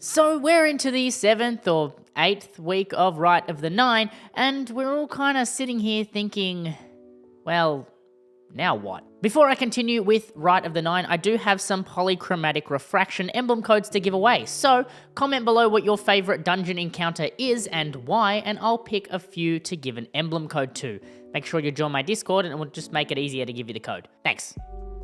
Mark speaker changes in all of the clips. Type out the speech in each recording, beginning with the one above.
Speaker 1: So we're into the 7th or 8th week of Rite of the 9, and we're all kind of sitting here thinking, well, now what? Before I continue with Rite of the 9, I do have some Polychromatic Refraction emblem codes to give away, so comment below what your favourite dungeon encounter is and why, and I'll pick a few to give an emblem code to. Make sure you join my Discord and we'll just make it easier to give you the code. Thanks.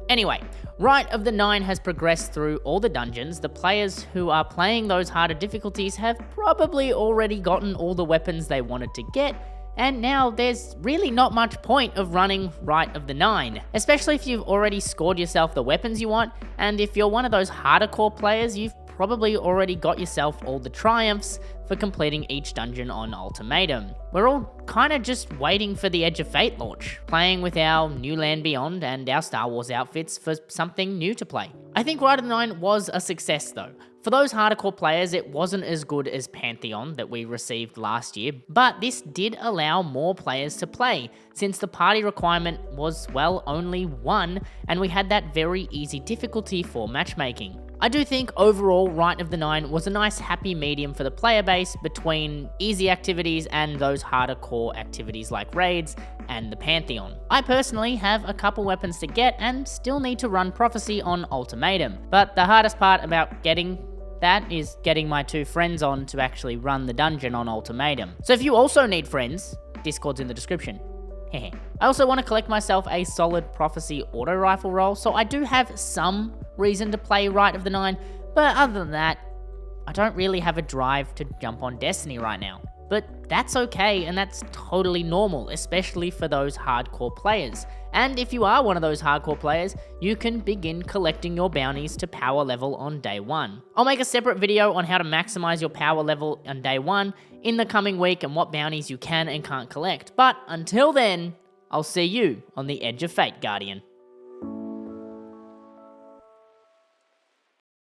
Speaker 1: Anyway, Rite of the 9 has progressed through all the dungeons. The players who are playing those harder difficulties have probably already gotten all the weapons they wanted to get, and now there's really not much point of running Rite of the 9, especially if you've already scored yourself the weapons you want, and if you're one of those harder core players, you've probably already got yourself all the triumphs for completing each dungeon on Ultimatum. We're all kind of just waiting for the Edge of Fate launch, playing with our New Land Beyond and our Star Wars outfits for something new to play. I think Rite of the 9 was a success though. For those hardcore players, it wasn't as good as Pantheon that we received last year, but this did allow more players to play, since the party requirement was, well, only 1, and we had that very easy difficulty for matchmaking. I do think overall Rite of the 9 was a nice happy medium for the player base between easy activities and those harder core activities like raids and the Pantheon. I personally have a couple weapons to get and still need to run Prophecy on Ultimatum, but the hardest part about getting that is getting my 2 friends on to actually run the dungeon on Ultimatum. So if you also need friends, Discord's in the description. I also want to collect myself a solid Prophecy auto rifle roll, so I do have some reason to play Rite of the 9, but other than that, I don't really have a drive to jump on Destiny right now. But that's okay, and that's totally normal, especially for those hardcore players. And if you are one of those hardcore players, you can begin collecting your bounties to power level on day 1. I'll make a separate video on how to maximize your power level on day 1 in the coming week and what bounties you can and can't collect. But until then, I'll see you on the Edge of Fate, Guardian.